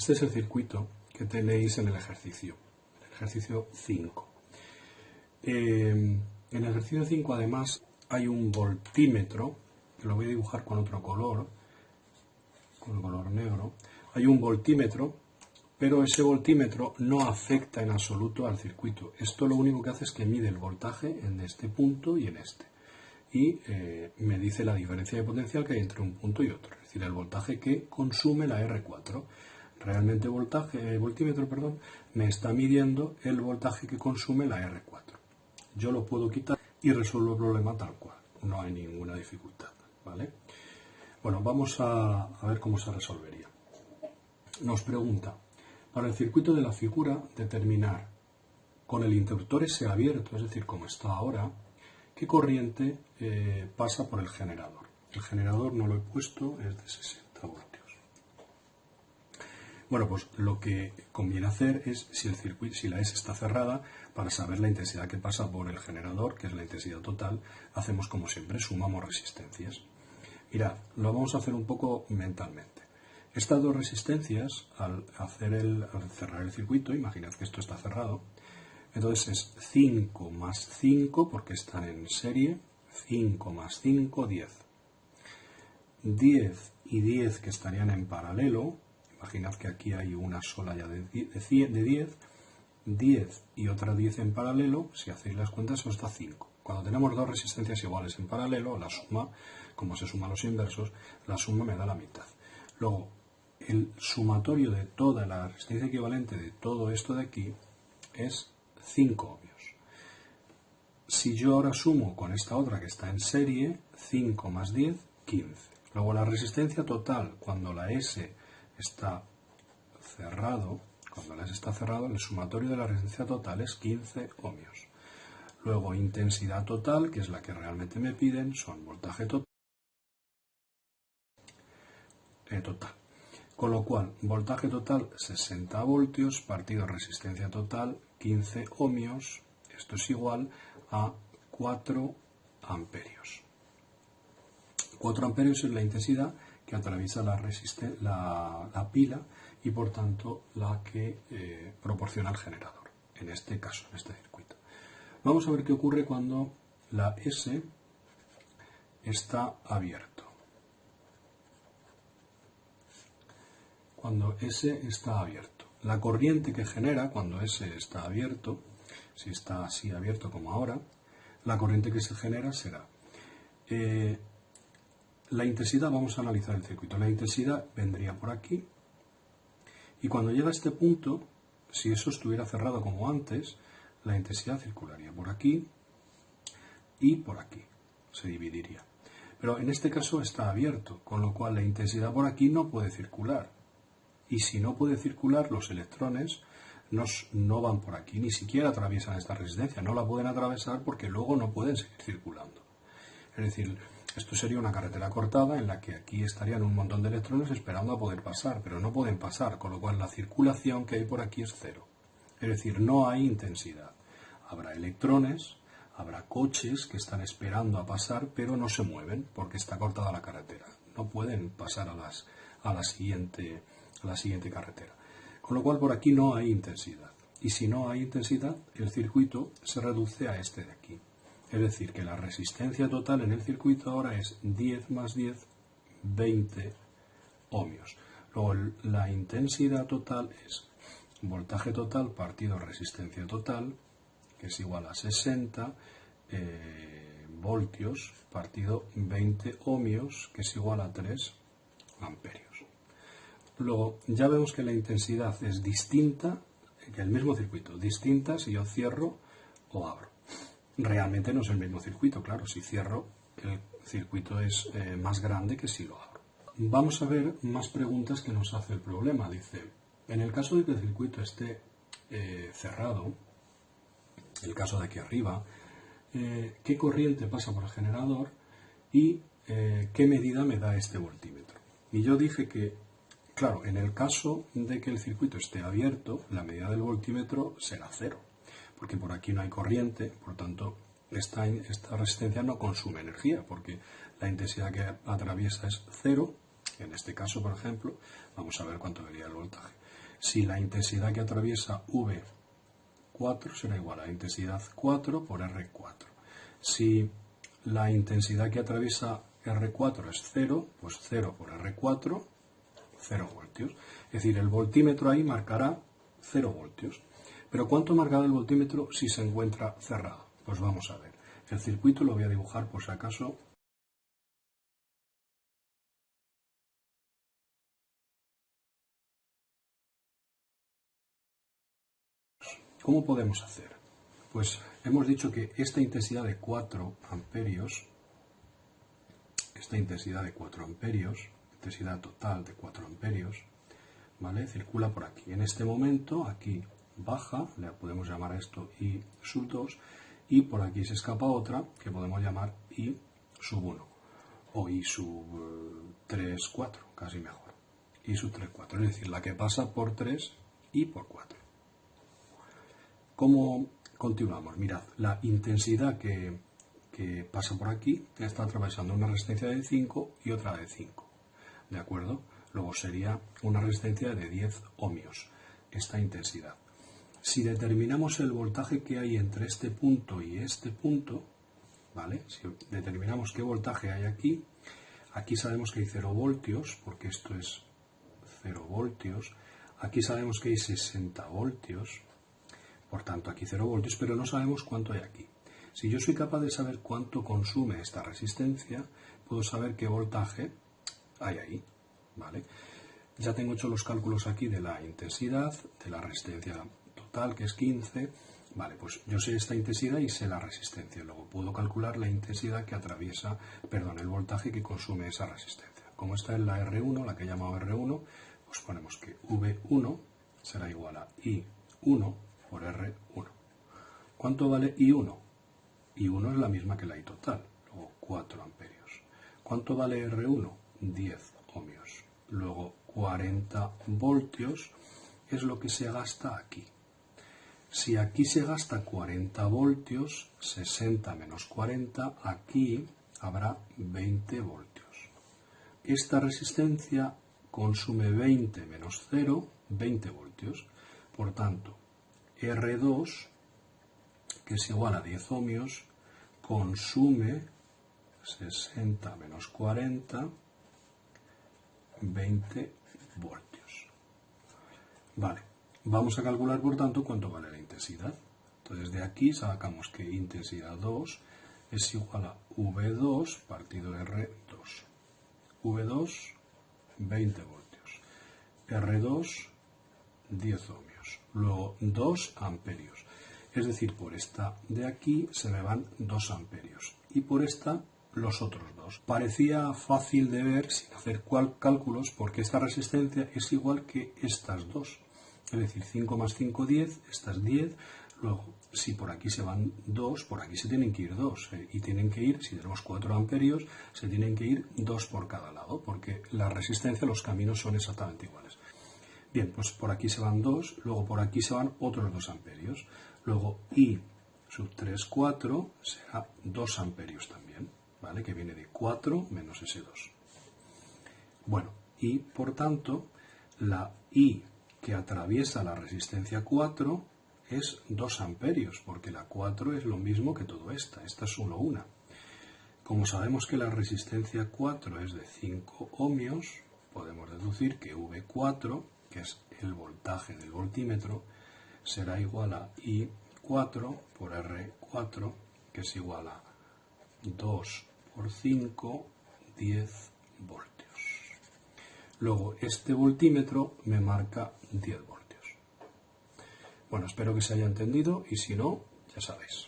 Este es el circuito que tenéis en el ejercicio 5. En el ejercicio 5 además hay un voltímetro, que lo voy a dibujar con otro color, con el color negro. Hay un voltímetro, pero ese voltímetro no afecta en absoluto al circuito. Esto lo único que hace es que mide el voltaje en este punto y en este. Y me dice la diferencia de potencial que hay entre un punto y otro, es decir, el voltaje que consume la R4. Realmente el voltímetro me está midiendo el voltaje que consume la R4. Yo lo puedo quitar y resuelvo el problema tal cual, no hay ninguna dificultad, ¿vale? Bueno, vamos a ver cómo se resolvería. Nos pregunta, para el circuito de la figura, determinar con el interruptor S abierto, es decir, como está ahora, qué corriente pasa por el generador. El generador no lo he puesto, es de 60 voltios. Bueno, pues lo que conviene hacer es, si la S está cerrada, para saber la intensidad que pasa por el generador, que es la intensidad total, hacemos como siempre, sumamos resistencias. Mirad, lo vamos a hacer un poco mentalmente. Estas dos resistencias, al cerrar el circuito, imaginad que esto está cerrado, entonces es 5 más 5, porque están en serie, 5 más 5, 10. 10 y 10 que estarían en paralelo, imaginad que aquí hay una sola ya de 10, 10 y otra 10 en paralelo, si hacéis las cuentas, eso está 5. Cuando tenemos dos resistencias iguales en paralelo, la suma, como se suman los inversos, la suma me da la mitad. Luego, el sumatorio de toda la resistencia equivalente de todo esto de aquí es 5 ohmios. Si yo ahora sumo con esta otra que está en serie, 5 más 10, 15. Luego la resistencia total, cuando la S está cerrado, el sumatorio de la resistencia total es 15 ohmios. Luego intensidad total, que es la que realmente me piden, son voltaje total. Con lo cual, voltaje total 60 voltios partido resistencia total 15 ohmios. Esto es igual a 4 amperios. 4 amperios es la intensidad que atraviesa la pila y por tanto la que proporciona el generador, en este caso, en este circuito. Vamos a ver qué ocurre cuando la S está abierto. Cuando S está abierto. La corriente que genera cuando S está abierto, si está así abierto como ahora, la corriente que se genera será la intensidad. Vamos a analizar el circuito. La intensidad vendría por aquí y cuando llega a este punto, si eso estuviera cerrado como antes, la intensidad circularía por aquí y por aquí, se dividiría. Pero en este caso está abierto, con lo cual la intensidad por aquí no puede circular. Y si no puede circular, los electrones no van por aquí, ni siquiera atraviesan esta resistencia, no la pueden atravesar porque luego no pueden seguir circulando. Es decir, esto sería una carretera cortada en la que aquí estarían un montón de electrones esperando a poder pasar, pero no pueden pasar, con lo cual la circulación que hay por aquí es cero. Es decir, no hay intensidad. Habrá electrones, habrá coches que están esperando a pasar, pero no se mueven porque está cortada la carretera. No pueden pasar a la siguiente carretera. Con lo cual por aquí no hay intensidad. Y si no hay intensidad, el circuito se reduce a este de aquí. Es decir, que la resistencia total en el circuito ahora es 10 más 10, 20 ohmios. Luego la intensidad total es voltaje total partido resistencia total, que es igual a 60 voltios partido 20 ohmios, que es igual a 3 amperios. Luego ya vemos que la intensidad es distinta, que el mismo circuito, distinta si yo cierro o abro. Realmente no es el mismo circuito, claro, si cierro el circuito es más grande que si lo abro. Vamos a ver más preguntas que nos hace el problema. Dice, en el caso de que el circuito esté cerrado, el caso de aquí arriba, ¿qué corriente pasa por el generador y qué medida me da este voltímetro? Y yo dije que, claro, en el caso de que el circuito esté abierto, la medida del voltímetro será 0. Porque por aquí no hay corriente, por tanto esta resistencia no consume energía, porque la intensidad que atraviesa es 0. En este caso, por ejemplo, vamos a ver cuánto daría el voltaje. si la intensidad que atraviesa V4 será igual a la intensidad 4 por R4. Si la intensidad que atraviesa R4 es 0, pues 0 por R4, 0 voltios. Es decir, el voltímetro ahí marcará 0 voltios. Pero ¿cuánto marcará el voltímetro si se encuentra cerrado? Pues vamos a ver. El circuito lo voy a dibujar por si acaso. ¿Cómo podemos hacer? Pues hemos dicho que esta intensidad de 4 amperios, intensidad total de 4 amperios, ¿vale? Circula por aquí. En este momento, aquí baja, le podemos llamar a esto I sub 2, y por aquí se escapa otra que podemos llamar I sub 1, o I sub 3, 4, casi mejor. I sub 3, 4, es decir, la que pasa por 3 y por 4. ¿Cómo continuamos? Mirad, la intensidad que pasa por aquí está atravesando una resistencia de 5 y otra de 5. ¿De acuerdo? Luego sería una resistencia de 10 ohmios, esta intensidad. Si determinamos el voltaje que hay entre este punto y este punto, ¿vale? Si determinamos qué voltaje hay aquí, aquí sabemos que hay 0 voltios, porque esto es 0 voltios. Aquí sabemos que hay 60 voltios. Por tanto, aquí 0 voltios, pero no sabemos cuánto hay aquí. Si yo soy capaz de saber cuánto consume esta resistencia, puedo saber qué voltaje hay ahí, ¿vale? Ya tengo hecho los cálculos aquí de la intensidad, de la resistencia total, que es 15. Vale, pues yo sé esta intensidad y sé la resistencia. Luego puedo calcular la intensidad que atraviesa, el voltaje que consume esa resistencia. Como esta es la R1, la que he llamado R1, pues ponemos que V1 será igual a I1 por R1. ¿Cuánto vale I1? I1 es la misma que la I total, luego 4 amperios. ¿Cuánto vale R1? 10 ohmios. Luego 40 voltios es lo que se gasta aquí. Si aquí se gasta 40 voltios, 60 menos 40, aquí habrá 20 voltios. Esta resistencia consume 20 menos 0, 20 voltios. Por tanto, R2, que es igual a 10 ohmios, consume 60 menos 40, 20 voltios. Vale, vamos a calcular por tanto cuánto vale la intensidad. Entonces de aquí sacamos que intensidad 2 es igual a V2 partido R2. V2, 20 voltios. R2, 10 ohmios. Luego 2 amperios. Es decir, por esta de aquí se me van 2 amperios. Y por esta los otros 2. Parecía fácil de ver sin hacer cálculos porque esta resistencia es igual que estas dos. Es decir, 5 más 5, 10, estas 10. Luego, si por aquí se van 2, por aquí se tienen que ir 2. Y tienen que ir, si tenemos 4 amperios, se tienen que ir 2 por cada lado, porque la resistencia, los caminos son exactamente iguales. Bien, pues por aquí se van 2, luego por aquí se van otros 2 amperios. Luego I sub 3, 4 será 2 amperios también, ¿vale? Que viene de 4 menos ese 2. Bueno, y por tanto, la I que atraviesa la resistencia 4 es 2 amperios, porque la 4 es lo mismo que todo esta es solo una. Como sabemos que la resistencia 4 es de 5 ohmios, podemos deducir que V4, que es el voltaje del voltímetro, será igual a I4 por R4, que es igual a 2 por 5, 10 voltios. Luego, este voltímetro me marca 10 voltios. Bueno, espero que se haya entendido y si no, ya sabéis.